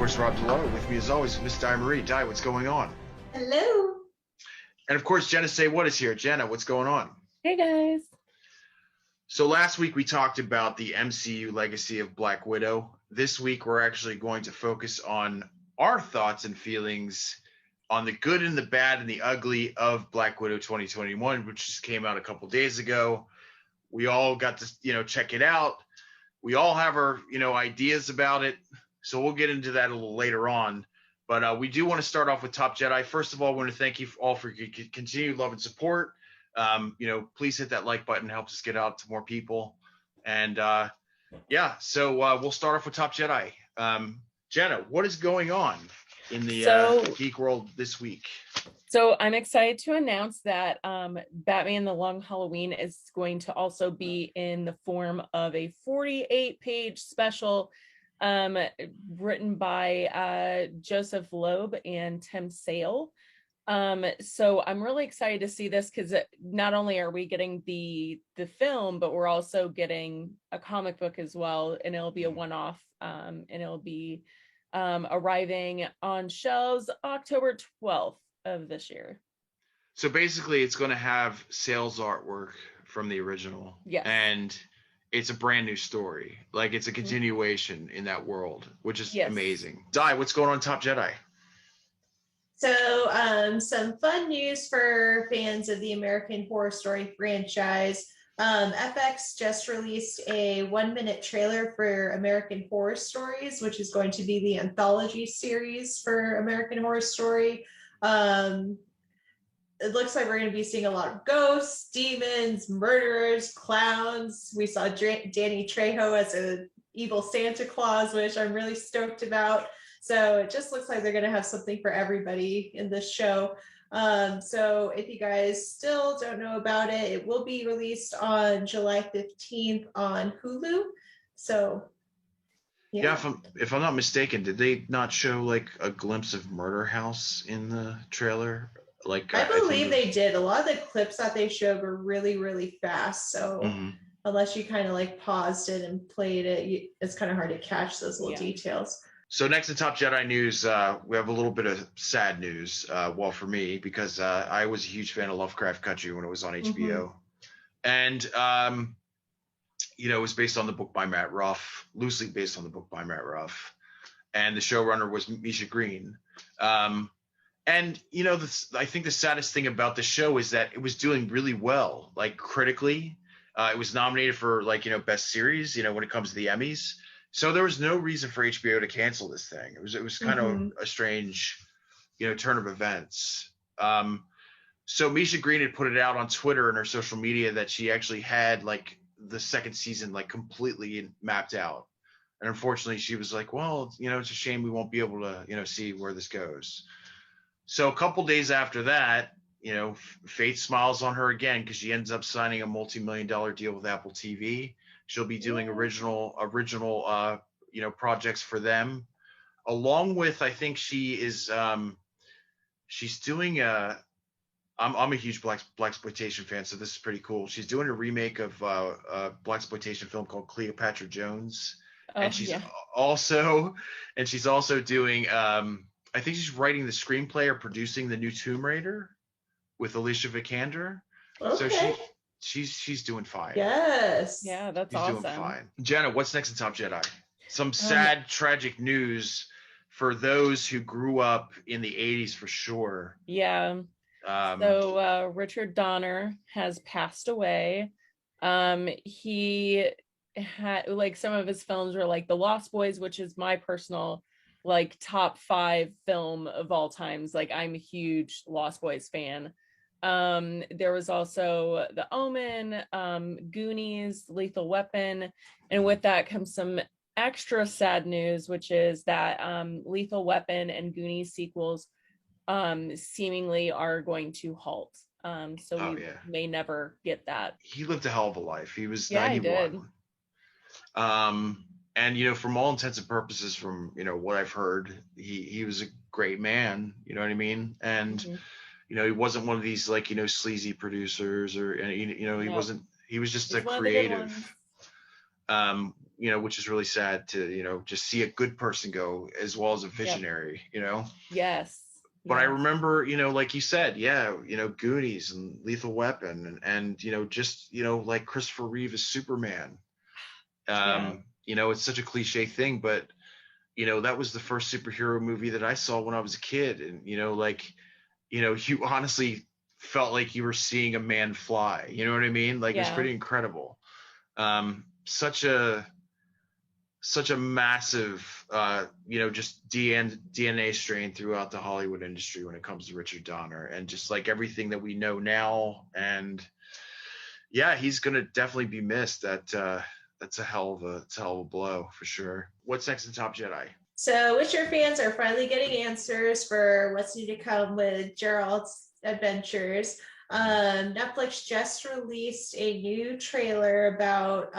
course, Rob DiLauro. With me, as always, Miss Di Marie. Di, what's going on? Hello. And of course, JennaSayWhat is here. Jenna, what's going on? Hey, guys. So last week we talked about the MCU legacy of Black Widow. This week we're actually going to focus on our thoughts and feelings on the good and the bad and the ugly of Black Widow 2021, which just came out a couple days ago. We all got to, check it out. We all have our, ideas about it. So we'll get into that a little later on. But we do want to start off with Top Jedi. First of all, I want to thank you all for your continued love and support. Please hit that like button. Helps us get out to more people. And so we'll start off with Top Jedi. Jenna, what is going on in the geek world this week? So I'm excited to announce that Batman the Long Halloween is going to also be in the form of a 48-page special written by Joseph Loeb and Tim Sale. So I'm really excited to see this because not only are we getting the film, but we're also getting a comic book as well, and it'll be a one-off, and it'll be arriving on shelves October 12th of this year. So basically it's going to have sales artwork from the original. Yes. And it's a brand new story. Like it's a continuation in that world, which is amazing. Di, what's going on Top Jedi? So some fun news for fans of the American Horror Story franchise. FX just released a 1-minute trailer for American Horror Stories, which is going to be the anthology series for American Horror Story. It looks like we're going to be seeing a lot of ghosts, demons, murderers, clowns. We saw Danny Trejo as an evil Santa Claus, which I'm really stoked about. So it just looks like they're going to have something for everybody in this show. So if you guys still don't know about it, it will be released on July 15th on Hulu. So yeah, if I'm not mistaken, did they not show like a glimpse of Murder House in the trailer? Like I believe they did. A lot of the clips that they showed were really, really fast. So unless you kind of like paused it and played it, it's kind of hard to catch those little details. So next to Top Jedi news, we have a little bit of sad news. Well, for me, because I was a huge fan of Lovecraft Country when it was on HBO. And, it was based on the book by Matt Ruff, loosely based on the book by Matt Ruff. And the showrunner was Misha Green. And, I think the saddest thing about the show is that it was doing really well, like critically. It was nominated for best series, when it comes to the Emmys. So there was no reason for HBO to cancel this thing. It was kind of a strange, turn of events. So Misha Green had put it out on Twitter and her social media that she actually had the second season completely mapped out. And unfortunately she was like, well, it's a shame we won't be able to, see where this goes. So a couple days after that, fate smiles on her again because she ends up signing a multi-million-dollar deal with Apple TV. She'll be doing original, projects for them, along with I think she is she's doing I'm a huge blaxploitation fan, so this is pretty cool. She's doing a remake of a blaxploitation film called Cleopatra Jones, and she's also doing I think she's writing the screenplay or producing the new Tomb Raider with Alicia Vikander. Okay. So she's doing fine. Yes. Yeah, that's she's awesome. doing fine. Jenna, what's next in Top Jedi? Some sad, tragic news for those who grew up in the 80s for sure. Yeah. So Richard Donner has passed away. He had some of his films were The Lost Boys, which is my personal top 5 film of all times. I'm a huge Lost Boys fan. There was also The Omen, Goonies, Lethal Weapon, and with that comes some extra sad news, which is that Lethal Weapon and Goonies sequels seemingly are going to halt. So we may never get that. He lived a hell of a life. He was 91. He did. And from all intents and purposes, from what I've heard, he was a great man. You know what I mean? And he wasn't one of these sleazy producers, or he wasn't. He was just a creative. which is really sad to, just see a good person go as well as a visionary, Yes. But I remember, like you said, Goonies and Lethal Weapon and just, like Christopher Reeve as Superman. It's such a cliche thing, but, that was the first superhero movie that I saw when I was a kid. And, you honestly felt like you were seeing a man fly. You know what I mean? Like, it was pretty incredible. Such a massive, just DNA strain throughout the Hollywood industry when it comes to Richard Donner, and just like everything that we know now. And he's going to definitely be missed. That's a hell of a blow for sure. What's next in Top Jedi? So Witcher fans are finally getting answers for what's new to come with Geralts Adventures. Netflix just released a new trailer about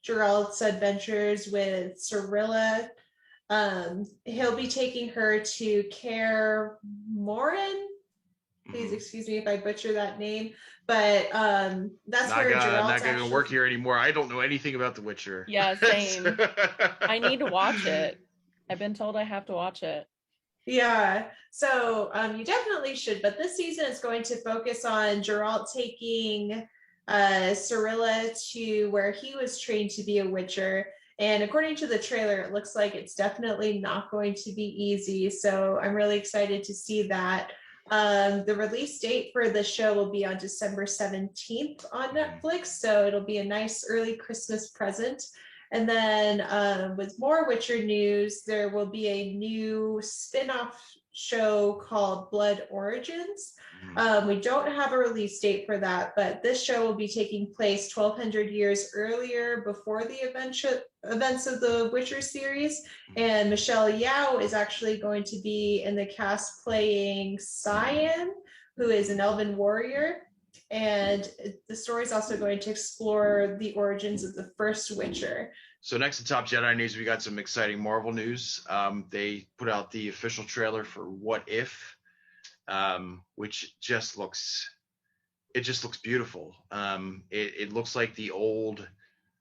Geralts Adventures with Cirilla. He'll be taking her to Kaer Morhen. Please excuse me if I butcher that name, but that's where Geralt's not going to work here anymore. I don't know anything about The Witcher. Yeah, same. I need to watch it. I've been told I have to watch it. Yeah, so you definitely should. But this season is going to focus on Geralt taking Cirilla to where he was trained to be a Witcher. And according to the trailer, it looks like it's definitely not going to be easy. So I'm really excited to see that. The release date for the show will be on December 17th on Netflix. So it'll be a nice early Christmas present. And then with more Witcher news, there will be a new spin-off show called Blood Origins. We don't have a release date for that, but this show will be taking place 1,200 years earlier before the events of the Witcher series. And Michelle Yeoh is actually going to be in the cast playing Cyan, who is an elven warrior. And the story is also going to explore the origins of the first Witcher. So next to Top Jedi news, we got some exciting Marvel news. They put out the official trailer for What If, which just looks beautiful. It looks like the old,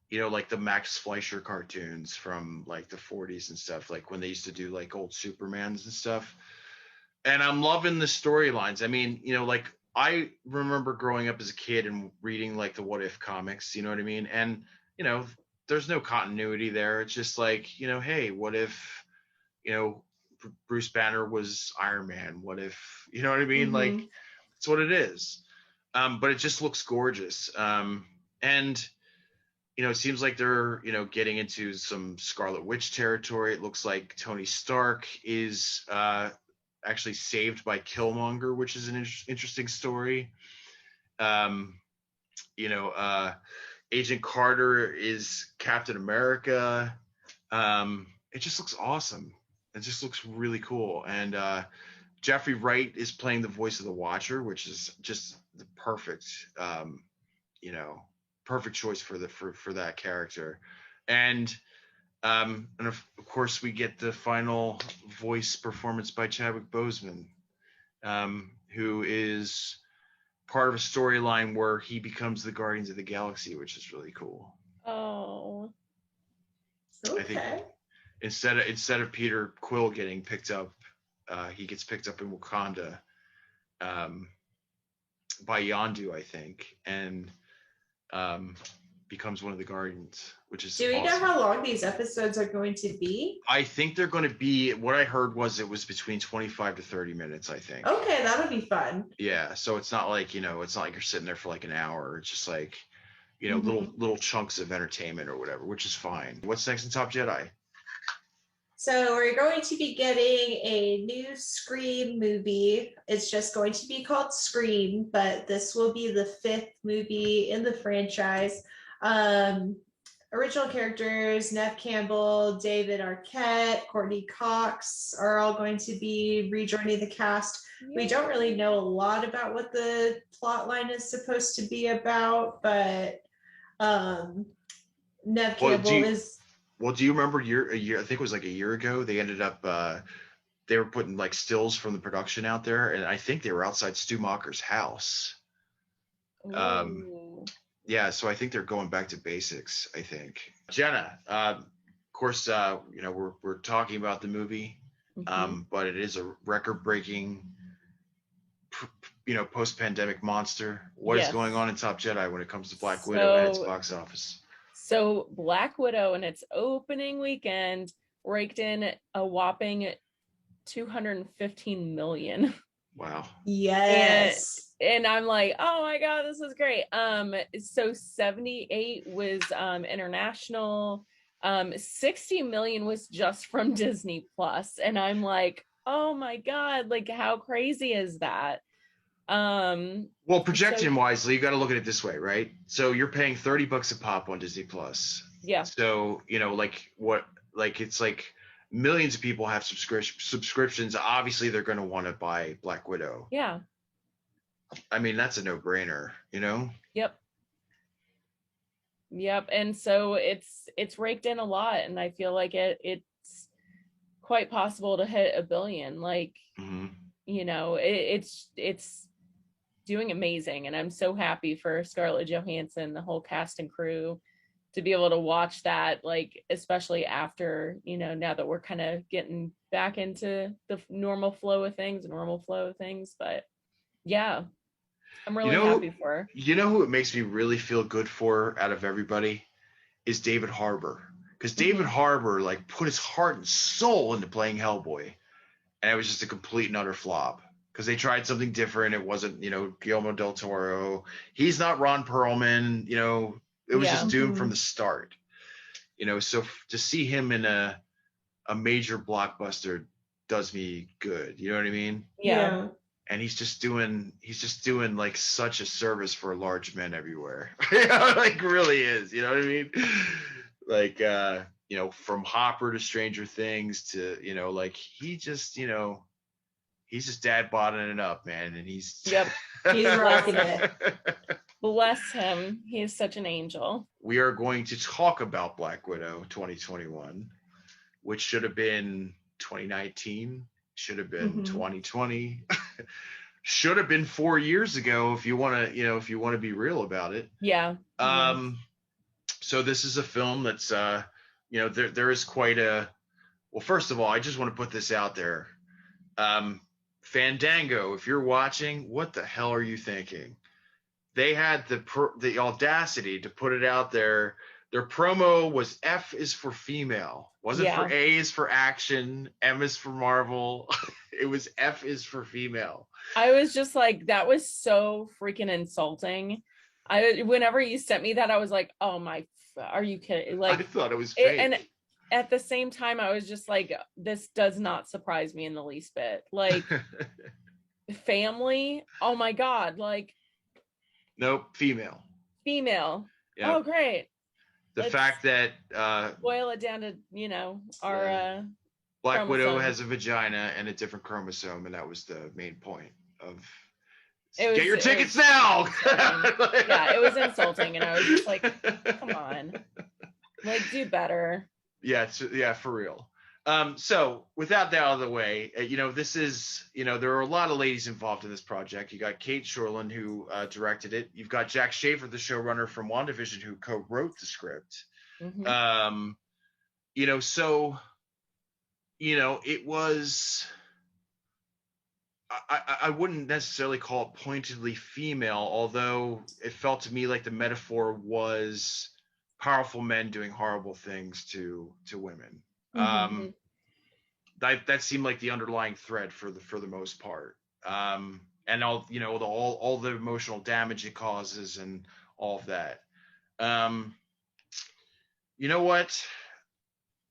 like the Max Fleischer cartoons from like the 40s and stuff, like when they used to do like old Supermans and stuff. And I'm loving the storylines. I mean, like I remember growing up as a kid and reading like the What If comics, you know what I mean? And, there's no continuity there. It's just like, hey, what if, Bruce Banner was Iron Man? What if, you know what I mean? Like, that's what it is. But it just looks gorgeous. And, it seems like they're, getting into some Scarlet Witch territory. It looks like Tony Stark is actually saved by Killmonger, which is an interesting story. Agent Carter is Captain America. It just looks awesome. It just looks really cool. And Jeffrey Wright is playing the voice of the Watcher, which is just the perfect, perfect choice for that character. And of course we get the final voice performance by Chadwick Boseman, who is part of a storyline where he becomes the Guardians of the Galaxy, which is really cool. Oh, okay. I think instead of Peter Quill getting picked up, he gets picked up in Wakanda by Yondu, I think, and becomes one of the Guardians, which is Do we awesome. know how long these episodes are going to be? I think they're going to be, what I heard was it was between 25 to 30 minutes, I think. Okay, that'll be fun. Yeah, so it's not like, it's not like you're sitting there for like an hour. It's just like, little chunks of entertainment or whatever, which is fine. What's next in Top Jedi? So we're going to be getting a new Scream movie. It's just going to be called Scream, but this will be the 5th movie in the franchise. Original characters, Neve Campbell, David Arquette, Courtney Cox are all going to be rejoining the cast. Yay. We don't really know a lot about what the plot line is supposed to be about, but Neve Campbell is... Well, do you remember a year, I think it was like a year ago, they ended up, they were putting like stills from the production out there, and I think they were outside Stu Macher's house. Yeah, so I think they're going back to basics, I think. Jenna, of course, we're talking about the movie, but it is a record-breaking, post-pandemic monster. What is going on in Top Jedi when it comes to Black Widow and its box office? So Black Widow in its opening weekend raked in a whopping 215 million. Wow. Yes. And I'm like, oh my God, this is great. So 78 was international. 60 million was just from Disney Plus. And I'm like, oh my God, like how crazy is that? Well, projection wisely, you got to look at it this way, right? So you're paying $30 a pop on Disney Plus. Yeah. So, it's like millions of people have subscriptions. Obviously, they're going to want to buy Black Widow. Yeah. I mean, that's a no-brainer, Yep. And so it's raked in a lot, and I feel like it's quite possible to hit 1 billion. Like, it's doing amazing, and I'm so happy for Scarlett Johansson, the whole cast and crew, to be able to watch that, like, especially after, now that we're kind of getting back into the normal flow of things. But yeah, I'm really happy for her. You know who it makes me really feel good for out of everybody is David Harbour. Because David Harbour, like, put his heart and soul into playing Hellboy, and it was just a complete and utter flop. Because they tried something different. It wasn't, Guillermo del Toro. He's not Ron Perlman. It was just doomed from the start. So to see him in a major blockbuster does me good. You know what I mean? Yeah. And he's just doing like such a service for large men everywhere. Like, really is. You know what I mean? Like, from Hopper to Stranger Things to, like, he just, he's just dad bottling it up, man. And he's rocking it. Bless him. He is such an angel. We are going to talk about Black Widow 2021, which should have been 2019, should have been 2020, should have been 4 years ago if you want to be real about it. Yeah. So this is a film that's there is quite a, well, first of all, I just want to put this out there. Fandango, if you're watching, what the hell are you thinking? They had the audacity to put it out there. Their promo was F is for female. Wasn't for A is for action, M is for Marvel. It was F is for female. I was just like, that was so freaking insulting. Whenever you sent me that, I was like, oh my, are you kidding? Like, I thought it was fake. And at the same time, I was just like, this does not surprise me in the least bit. Like, family, oh my God, like. Nope, female. Yep. Oh, great. The fact that boil it down to, our Black chromosome. Widow has a vagina and a different chromosome, and that was the main point of get your tickets now. Yeah, it was insulting, and I was just like, come on, like, do better. Yeah, for real. So without that out of the way, this is, there are a lot of ladies involved in this project. You got Kate Shortland, who directed it. You've got Jack Schaefer, the showrunner from WandaVision, who co-wrote the script. It was, I wouldn't necessarily call it pointedly female, although it felt to me like the metaphor was powerful men doing horrible things to women. That seemed like the underlying thread for the most part. And all the emotional damage it causes and all of that. You know what,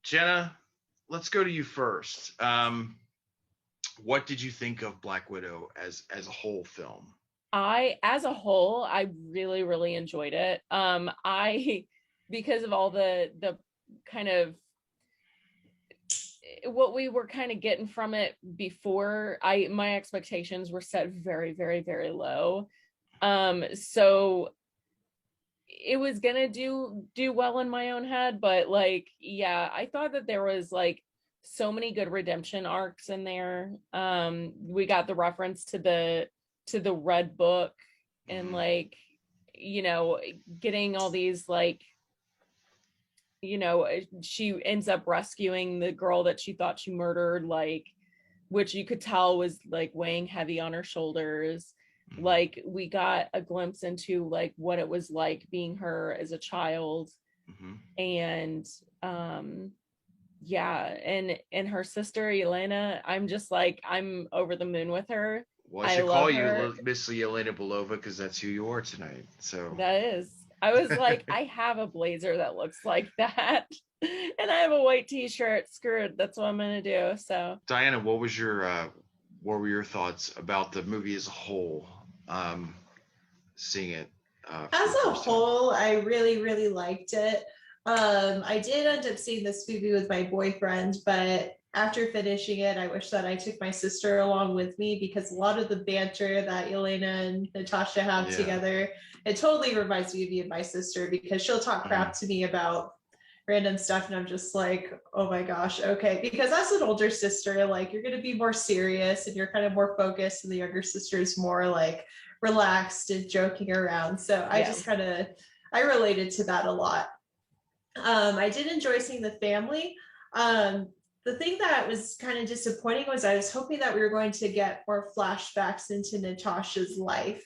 Jenna, let's go to you first. What did you think of Black Widow as a whole film? As a whole, I really, really enjoyed it. Because of all the kind of what we were kind of getting from it before, my expectations were set very, very, very low. So it was gonna do well in my own head, but like, yeah, I thought that there was like so many good redemption arcs in there. We got the reference to the Red Book, and like, you know, getting all these like, you know, she ends up rescuing the girl that she thought she murdered, like, which you could tell was like weighing heavy on her shoulders. Like we got a glimpse into like what it was like being her as a child. And yeah, and her sister Elena, I'm just like, I'm over the moon with her. Well, I should call you Miss Elena Belova because that's who you are tonight. So that is. I was like, I have a blazer that looks like that, and I have a white T-shirt. Screw it, that's what I'm gonna do. So, Diana, what were your thoughts about the movie as a whole? Seeing it as a whole, I really, really liked it. I did end up seeing this movie with my boyfriend, but after finishing it, I wish that I took my sister along with me, because a lot of the banter that Elena and Natasha have together, it totally reminds me of me and my sister, because she'll talk crap to me about random stuff and I'm just like, oh my gosh, okay. Because as an older sister, like, you're going to be more serious and you're kind of more focused, and the younger sister is more like relaxed and joking around. So I just kind of, I related to that a lot. I did enjoy seeing the family. The thing that was kind of disappointing was I was hoping that we were going to get more flashbacks into Natasha's life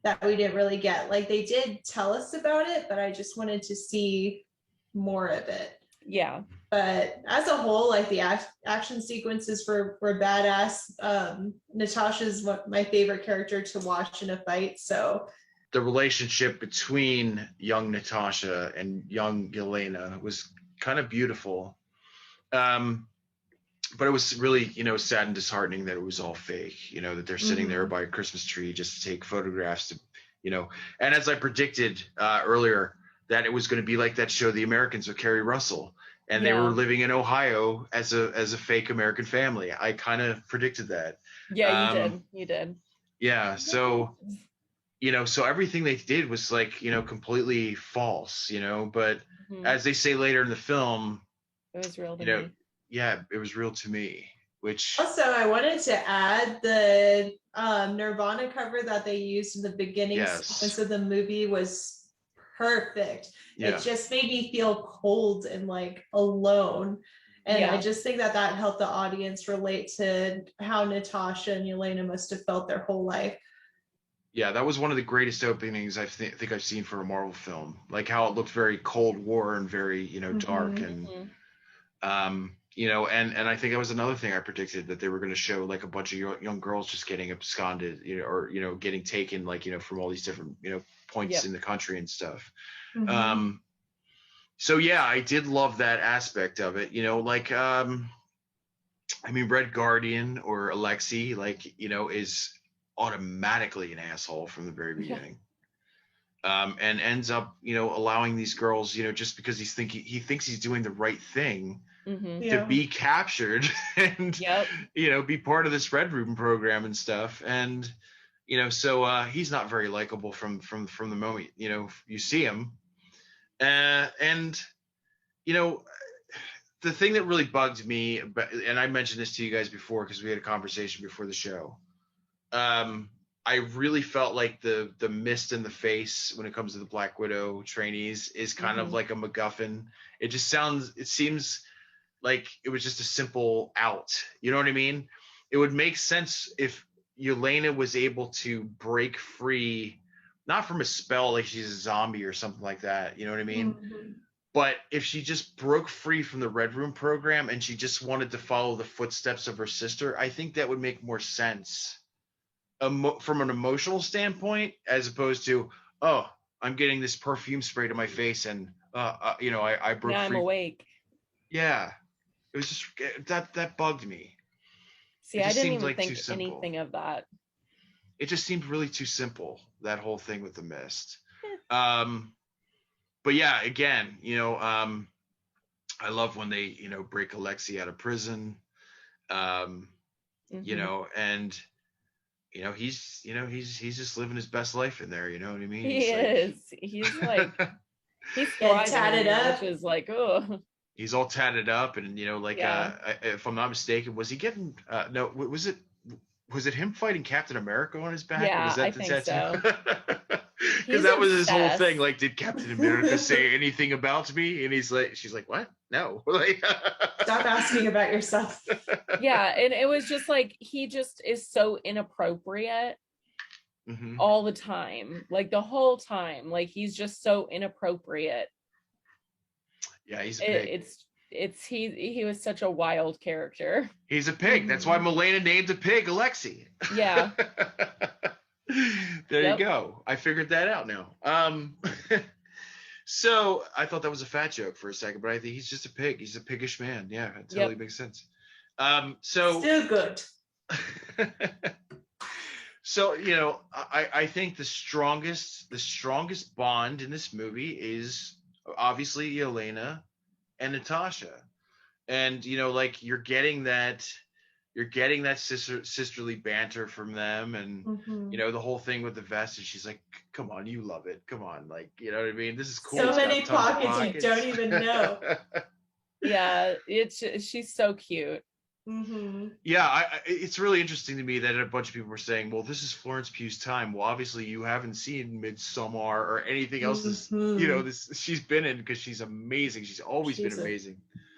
that we didn't really get. Like, they did tell us about it, but I just wanted to see more of it. Yeah. But as a whole, like, the action sequences were badass. Natasha's my favorite character to watch in a fight. So the relationship between young Natasha and young Elena was kind of beautiful. But it was really, you know, sad and disheartening that it was all fake, you know, that they're sitting there by a Christmas tree just to take photographs to, you know, and as I predicted earlier, that it was going to be like that show, The Americans, with Kerry Russell, and they were living in Ohio as a fake American family. I kind of predicted that. Yeah, you did. Yeah. So, you know, so everything they did was like, you know, completely false, you know, but as they say later in the film, it was real to me. Yeah, it was real to me, which... Also, I wanted to add the Nirvana cover that they used in the beginning sequence of the movie was perfect. It just made me feel cold and like alone. And I just think that helped the audience relate to how Natasha and Elena must have felt their whole life. Yeah, that was one of the greatest openings I think I've seen for a Marvel film. Like how it looked very Cold War and very, you know, dark and... you know, and I think that was another thing I predicted, that they were going to show like a bunch of young girls just getting absconded, you know, or, you know, getting taken, like, you know, from all these different, you know, points in the country and stuff. So yeah, I did love that aspect of it, you know, like, I mean, Red Guardian or Alexei, like, you know, is automatically an asshole from the very beginning. And ends up, you know, allowing these girls, you know, just because he thinks he's doing the right thing, to be captured and you know, be part of this Red Room program and stuff. And you know, so he's not very likable from the moment, you know, you see him. And you know, the thing that really bugged me, and I mentioned this to you guys before because we had a conversation before the show, I really felt like the mist in the face when it comes to the Black Widow trainees is kind of like a MacGuffin. It seems like it was just a simple out. You know what I mean? It would make sense if Yelena was able to break free, not from a spell like she's a zombie or something like that. You know what I mean? But if she just broke free from the Red Room program and she just wanted to follow the footsteps of her sister, I think that would make more sense from an emotional standpoint, as opposed to, oh, I'm getting this perfume spray to my face and, you know, I broke free. I'm awake. Yeah. It was just that bugged me. See, I didn't even think anything of that. It just seemed really too simple, that whole thing with the mist. But yeah, again, you know, I love when they, you know, break Alexei out of prison. You know, and you know, he's just living his best life in there. You know what I mean? He's tatted up. Which is like, oh. He's all tatted up, and you know, like, if I'm not mistaken, was he getting? No, was it him fighting Captain America on his back? Yeah, or was that I think so. Because that was his whole thing. Like, did Captain America say anything about me? And she's like, what? No. Like, stop asking about yourself. Yeah, and it was just like he just is so inappropriate all the time, like the whole time. Like he's just so inappropriate. Yeah, he's a pig. He was such a wild character. He's a pig. That's why Milena named the pig Alexei. Yeah. There you go. I figured that out now. So I thought that was a fat joke for a second, but I think he's just a pig. He's a piggish man. Yeah, it totally makes sense. So still good. So, you know, I think the strongest bond in this movie is obviously Yelena and Natasha. And, you know, like you're getting that sisterly banter from them. And, you know, the whole thing with the vest, and she's like, come on, you love it. Come on. Like, you know what I mean? This is cool. So many pockets you don't even know. Yeah, she's so cute. Yeah, it's really interesting to me that a bunch of people were saying, well, this is Florence Pugh's time. Well, obviously you haven't seen Midsommar or anything else you know, she's been in, because she's amazing. She's always been amazing.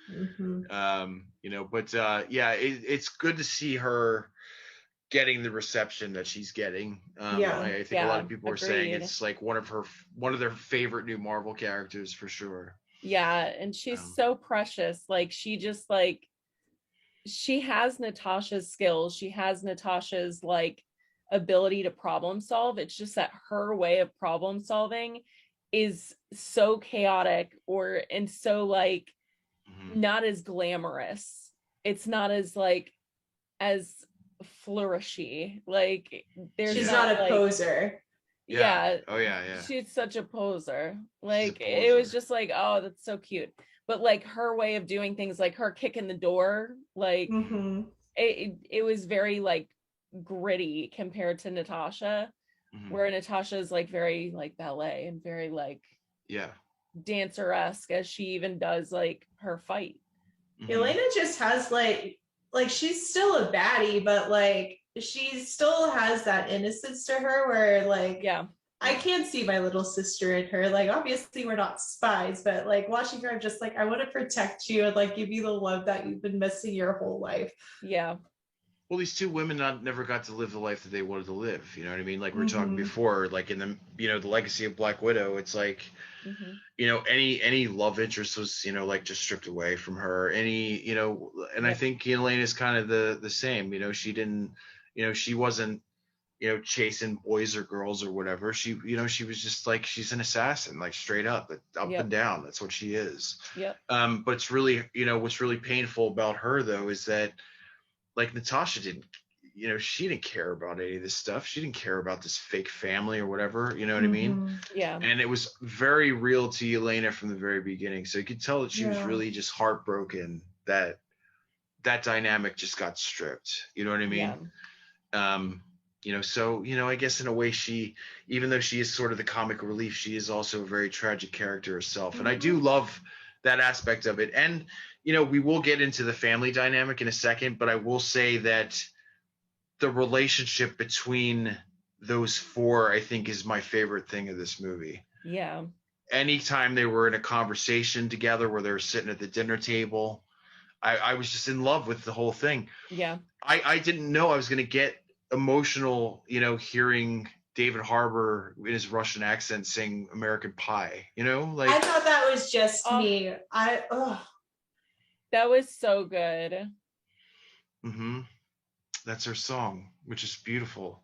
You know, but yeah, it's good to see her getting the reception that she's getting. I think a lot of people are saying it's like one of their favorite new Marvel characters for sure. Yeah, and she's so precious. Like she has Natasha's skills. She has Natasha's like ability to problem solve. It's just that her way of problem solving is so chaotic and so like not as glamorous. It's not as like as flourishy. Like she's not a poser. Yeah. Oh yeah. She's such a poser. Like it was just like, oh, that's so cute. But like her way of doing things, like her kicking the door, like it was very like gritty compared to Natasha, where Natasha is like very like ballet and very like dancer-esque, as she even does like her fight. Elena just has like she's still a baddie, but like she still has that innocence to her where like I can see my little sister in her. Like, obviously we're not spies, but like watching her, I'm just like, I want to protect you and like give you the love that you've been missing your whole life. Yeah. Well, these two women never got to live the life that they wanted to live. You know what I mean? Like we were talking before, like in the, you know, the legacy of Black Widow, it's like, you know, any love interest was, you know, like just stripped away from her. You know, and I think Elena is kind of the same. You know, she didn't, you know, she wasn't, you know, chasing boys or girls or whatever. She, you know, she was just like, she's an assassin, like straight up and down. That's what she is. But it's really, you know, what's really painful about her though, is that like Natasha didn't, you know, she didn't care about any of this stuff. She didn't care about this fake family or whatever. You know what I mean? Yeah. And it was very real to Elena from the very beginning. So you could tell that she was really just heartbroken that dynamic just got stripped. You know what I mean? You know, so, you know, I guess in a way she, even though she is sort of the comic relief, she is also a very tragic character herself. And I do love that aspect of it. And, you know, we will get into the family dynamic in a second, but I will say that the relationship between those four, I think, is my favorite thing of this movie. Yeah. Anytime they were in a conversation together where they were sitting at the dinner table, I was just in love with the whole thing. Yeah. I didn't know I was going to get emotional, you know, hearing David Harbour in his Russian accent sing American Pie, you know, like I thought that was just me. That was so good. That's her song, which is beautiful.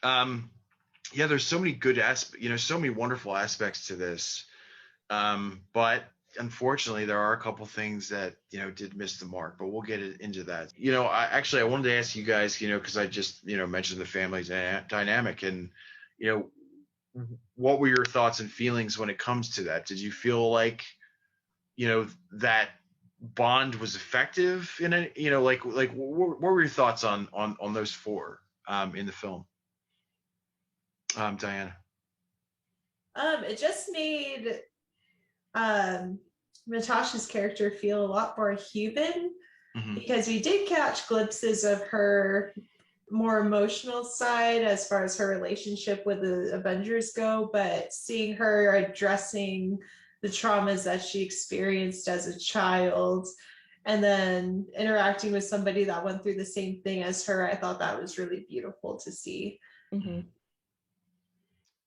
Yeah, there's so many good you know, so many wonderful aspects to this. But unfortunately, there are a couple things that, you know, did miss the mark, but we'll get into that. You know, I wanted to ask you guys, you know, because I just, you know, mentioned the family dynamic, and, you know, what were your thoughts and feelings when it comes to that? Did you feel like, you know, that bond was effective in it? You know, like what were your thoughts on those four in the film? Diana. It just made Natasha's character feel a lot more human, because we did catch glimpses of her more emotional side as far as her relationship with the Avengers go, but seeing her addressing the traumas that she experienced as a child and then interacting with somebody that went through the same thing as her, I thought that was really beautiful to see. Mm-hmm.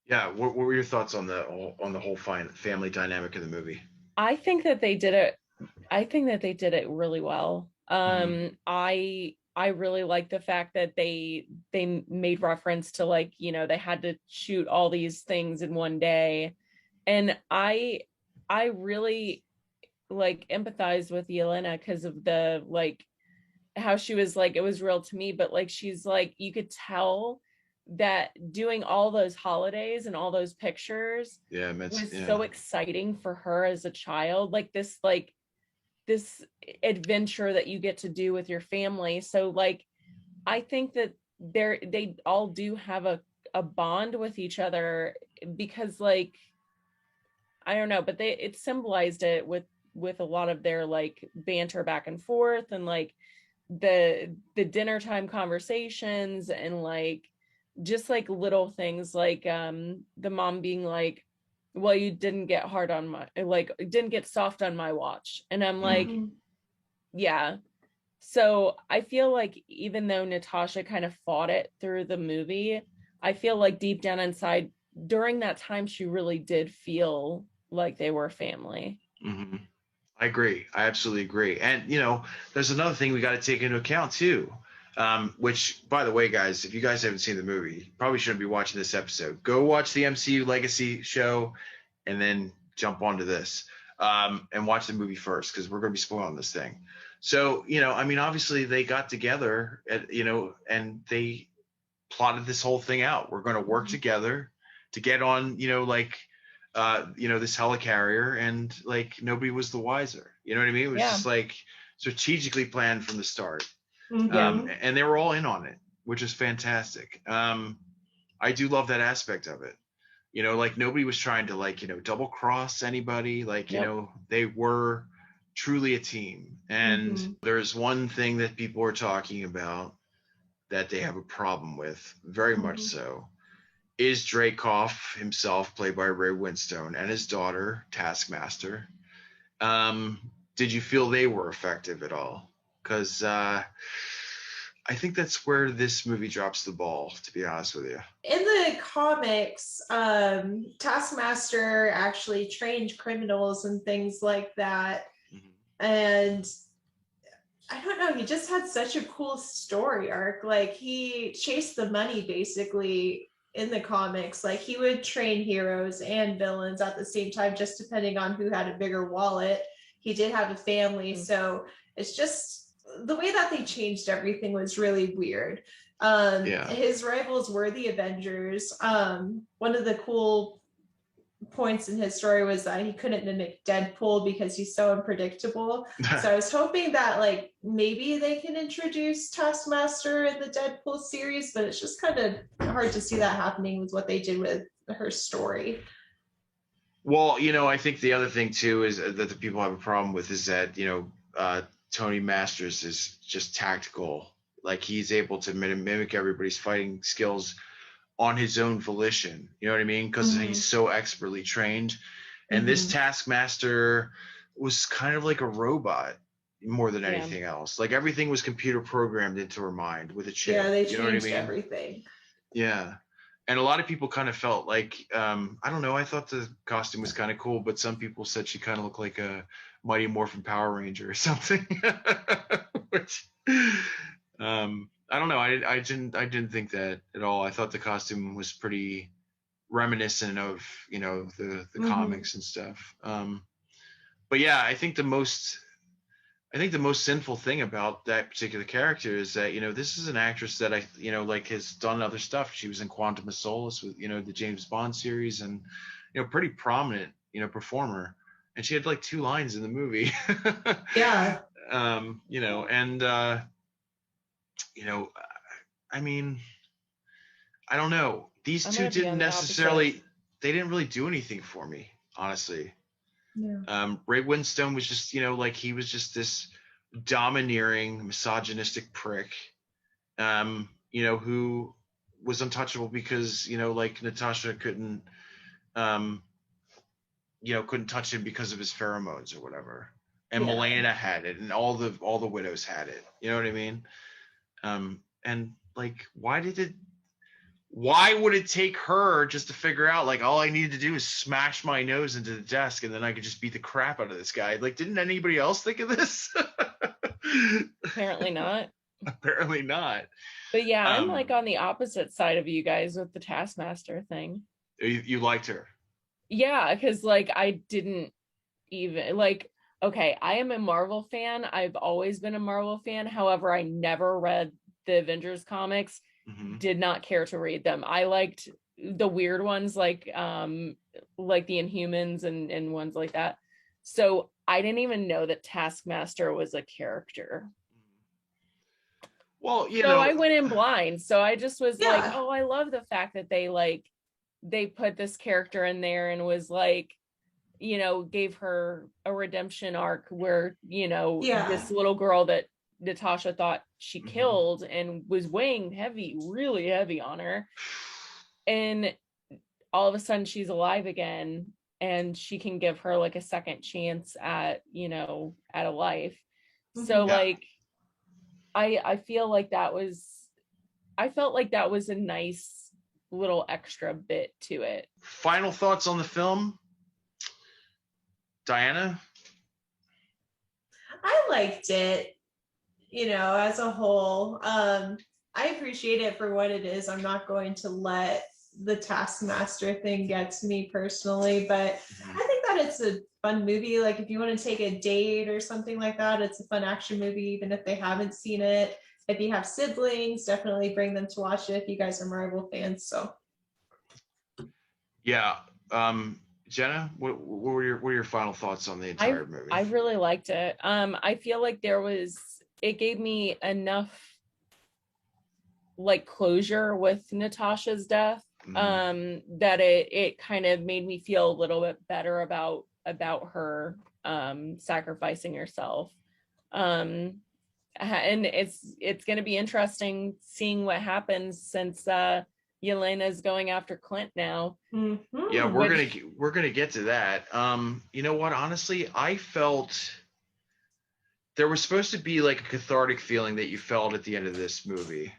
Yeah, what were your thoughts on the whole family dynamic of the movie? I think that they did it really well. I really like the fact that they made reference to, like, you know, they had to shoot all these things in one day. And I really like empathized with Yelena because of the, like, how she was like, it was real to me, but like she's like, you could tell that doing all those holidays and all those pictures was so exciting for her as a child, like this adventure that you get to do with your family. So like I think that they all do have a bond with each other because, like, I don't know, but it symbolized it with a lot of their like banter back and forth and like the dinner time conversations and like just like little things like the mom being like, well, you didn't get hard on my, like, didn't get soft on my watch. And I'm like, yeah. So I feel like even though Natasha kind of fought it through the movie, I feel like deep down inside during that time, she really did feel like they were family. Mm-hmm. I agree. I absolutely agree. And, you know, there's another thing we got to take into account too, which, by the way, guys, if you guys haven't seen the movie, you probably shouldn't be watching this episode. Go watch the MCU Legacy show and then jump onto this and watch the movie first, because we're going to be spoiling this thing. So, you know, I mean, obviously they got together, you know, and they plotted this whole thing out. We're going to work together to get on, you know, like, you know, this helicarrier, and like nobody was the wiser. You know what I mean? It was just like strategically planned from the start. And they were all in on it, which is fantastic. I do love that aspect of it. You know, like nobody was trying to, like, you know, double cross anybody. Like, you know, they were truly a team. And there's one thing that people are talking about that they have a problem with, very much so, is Dreykov himself, played by Ray Winstone, and his daughter, Taskmaster. Did you feel they were effective at all? Because I think that's where this movie drops the ball, to be honest with you. In the comics, Taskmaster actually trained criminals and things like that. And I don't know, he just had such a cool story arc. Like, he chased the money basically in the comics. Like, he would train heroes and villains at the same time, just depending on who had a bigger wallet. He did have a family, so it's just the way that they changed everything was really weird. His rivals were the Avengers. One of the cool points in his story was that he couldn't mimic Deadpool because he's so unpredictable. So I was hoping that, like, maybe they can introduce Taskmaster in the Deadpool series, but it's just kind of hard to see that happening with what they did with her story. Well, you know, I think the other thing too is that the people have a problem with is that, you know, Tony Masters is just tactical. Like, he's able to mimic everybody's fighting skills on his own volition. You know what I mean? Because he's so expertly trained. And this Taskmaster was kind of like a robot more than anything else. Like, everything was computer programmed into her mind with a chip. Yeah, they changed everything. Yeah. And a lot of people kind of felt like, I don't know, I thought the costume was kind of cool, but some people said she kind of looked like a Mighty Morphin Power Ranger or something. Which, I don't know. I didn't think that at all. I thought the costume was pretty reminiscent of, you know, the comics and stuff. But yeah, I think the most sinful thing about that particular character is that, you know, this is an actress that you know, like, has done other stuff. She was in Quantum of Solace with, you know, the James Bond series, and, you know, pretty prominent, you know, performer. And she had like 2 lines in the movie. Yeah. You know, and, you know, I mean, I don't know. These two didn't necessarily, they didn't really do anything for me, honestly. Yeah. Ray Winstone was just, you know, like, he was just this domineering, misogynistic prick. who was untouchable because, like Natasha couldn't, couldn't touch him because of his pheromones or whatever. And Milena had it, and all the widows had it. You know what I mean? And like, why would it take her just to figure out, like, all I needed to do is smash my nose into the desk and then I could just beat the crap out of this guy? Like, didn't anybody else think of this? Apparently not. Apparently not. But yeah, I'm like on the opposite side of you guys with the Taskmaster thing. You liked her? Yeah, because like I didn't even like, okay, I am a Marvel fan. I've always been a Marvel fan. However, I never read the Avengers comics. Did not care to read them. I liked the weird ones like the Inhumans and ones like that. So I didn't even know that Taskmaster was a character. Well, I went in blind. So I just was like, oh, I love the fact that they put this character in there and was like, gave her a redemption arc where, this little girl that Natasha thought she killed and was weighing really heavy on her. And all of a sudden she's alive again and she can give her like a second chance at a life. So like, I feel like I felt like that was a nice little extra bit to it. Final thoughts on the film, Diana? I liked it, as a whole. I appreciate it for what it is. I'm not going to let the Taskmaster thing get to me personally, but I think that it's a fun movie. Like, if you want to take a date or something like that, it's a fun action movie, even if they haven't seen it. If you have siblings, definitely bring them to watch it if you guys are Marvel fans. So yeah. Jenna, what were your final thoughts on the entire movie? I really liked it. I feel like it gave me enough like closure with Natasha's death, that it kind of made me feel a little bit better about her sacrificing herself. And it's going to be interesting seeing what happens since Yelena's going after Clint now. Yeah, we're gonna get to that. You know what? Honestly, I felt there was supposed to be like a cathartic feeling that you felt at the end of this movie,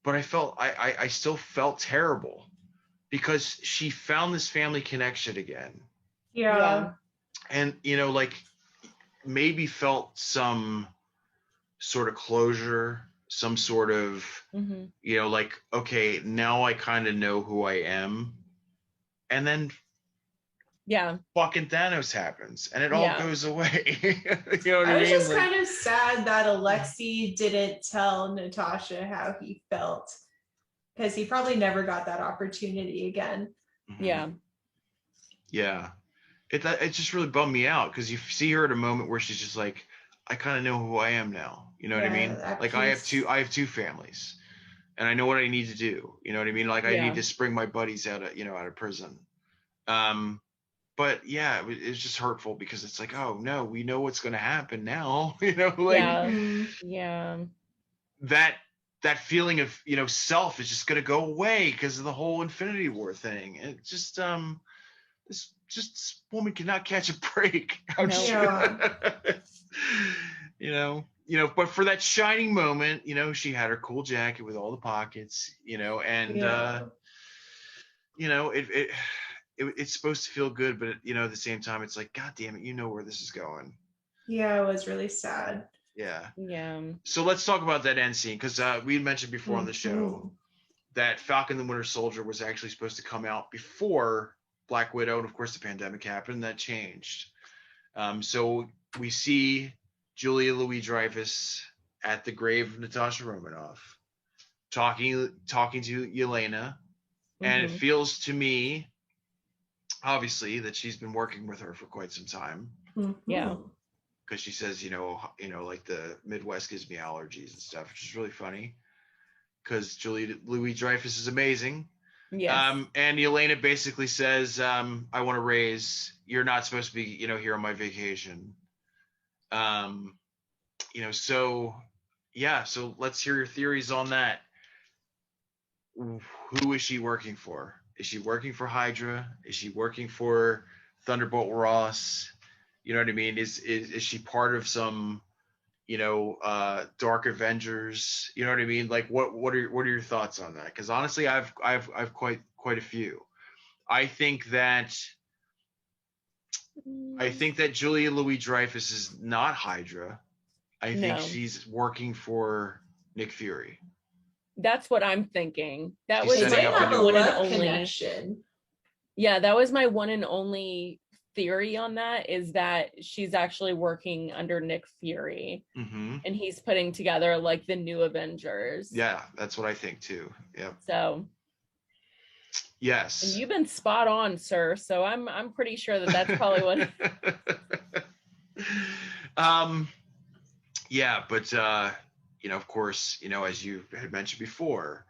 but I still felt terrible because she found this family connection again. Yeah. And like maybe felt some sort of closure, some sort of, like, okay, now I kind of know who I am. And then fucking Thanos happens and it all goes away. You know what I mean? I was just kind of sad that Alexei didn't tell Natasha how he felt, because he probably never got that opportunity again. Yeah. It just really bummed me out, because you see her at a moment where she's just like, I kind of know who I am now. You know what I mean? Like, I have two families and I know what I need to do. You know what I mean? Like, I need to spring my buddies out of prison. But yeah, it's just hurtful because it's like, oh no, we know what's going to happen now. That feeling of, self is just going to go away because of the whole Infinity War thing. It just, this woman cannot catch a break. But for that shining moment, she had her cool jacket with all the pockets, and it's supposed to feel good, but at the same time, it's like, God damn it, where this is going. Yeah, it was really sad. Yeah. Yeah. So let's talk about that end scene, because we mentioned before on the show that Falcon the Winter Soldier was actually supposed to come out before Black Widow, and of course the pandemic happened, and that changed. So we see Julia Louis-Dreyfus at the grave of Natasha Romanoff talking to Yelena, and it feels to me, obviously, that she's been working with her for quite some time. Yeah. Because she says, like the Midwest gives me allergies and stuff, which is really funny because Julia Louis-Dreyfus is amazing. Yes. And Yelena basically says, I want to raise, you're not supposed to be, here on my vacation. So, yeah, so let's hear your theories on that. Who is she working for? Is she working for Hydra? Is she working for Thunderbolt Ross? You know what I mean? Is she part of some, Dark Avengers? You know what I mean? Like what are your thoughts on that? Because honestly, I've quite a few. I think that Julia Louis-Dreyfus is not Hydra. I think she's working for Nick Fury. That's what I'm thinking. That She's was setting up my a new one and work only connection. Yeah, that was my one and only theory on that, is that she's actually working under Nick Fury, Mm-hmm. and he's putting together like the new Avengers. Yeah, that's what I think too. Yep. So yes, and you've been spot on, sir. So I'm pretty sure that that's probably what. Yeah, but of course, as you had mentioned before,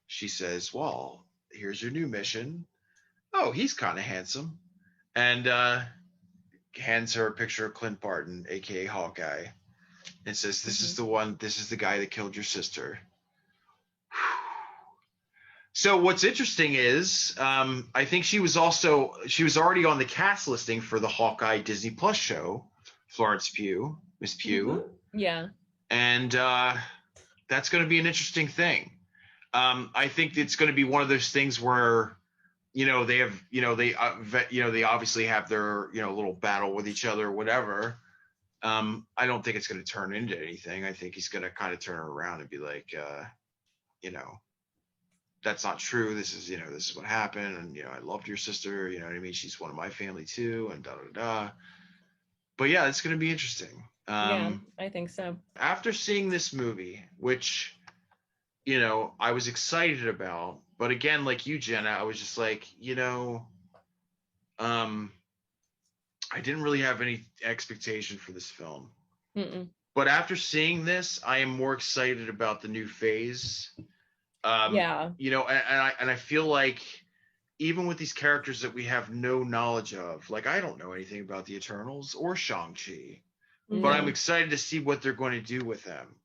she says, "Well, here's your new mission." Oh, he's kind of handsome, and hands her a picture of Clint Barton, aka Hawkeye, and says, "This is the one. This is the guy that killed your sister." So what's interesting is, I think she was already on the cast listing for the Hawkeye Disney Plus show, Florence Pugh, Miss Pugh. Mm-hmm. Yeah. And that's going to be an interesting thing. I think it's going to be one of those things where, they have, they obviously have their, little battle with each other or whatever. I don't think it's going to turn into anything. I think he's going to kind of turn it around and be like, that's not true. This is what happened. And, I loved your sister. You know what I mean? She's one of my family too. And da, da, da. But yeah, it's going to be interesting. Yeah, I think so. After seeing this movie, which, I was excited about, but again, like you, Jenna, I was just like, I didn't really have any expectation for this film. Mm-mm. But after seeing this, I am more excited about the new phase. Yeah. And I feel like even with these characters that we have no knowledge of, like I don't know anything about the Eternals or Shang-Chi, but I'm excited to see what they're going to do with them.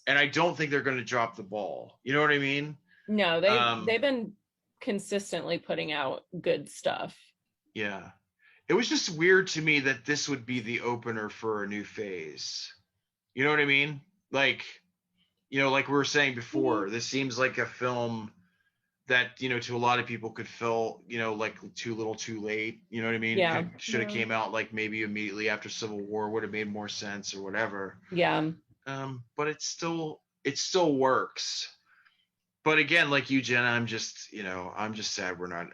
And I don't think they're going to drop the ball. You know what I mean? No, they've been consistently putting out good stuff. Yeah. It was just weird to me that this would be the opener for a new phase. You know what I mean? Like, like we were saying before, this seems like a film that, to a lot of people could feel, like too little too late. You know what I mean? Yeah. Should have came out like maybe immediately after Civil War, would have made more sense or whatever. Yeah. But it still works. But again, like you, Jenna, I'm just sad we're not,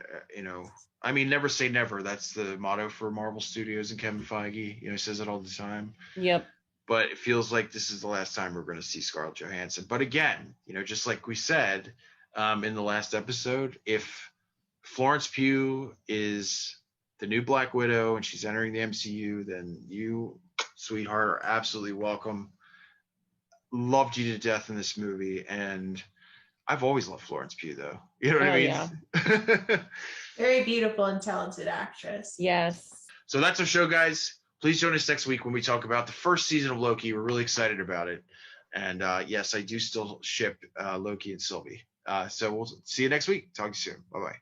I mean, never say never. That's the motto for Marvel Studios and Kevin Feige. He says it all the time. Yep. But it feels like this is the last time we're going to see Scarlett Johansson. But again, just like we said in the last episode, if Florence Pugh is the new Black Widow and she's entering the MCU, then you, sweetheart, are absolutely welcome. Loved you to death in this movie. And I've always loved Florence Pugh, though. You know what I mean? Yeah. Very beautiful and talented actress. Yes. So that's our show, guys. Please join us next week when we talk about the first season of Loki. We're really excited about it. And yes, I do still ship Loki and Sylvie. So we'll see you next week. Talk to you soon. Bye-bye.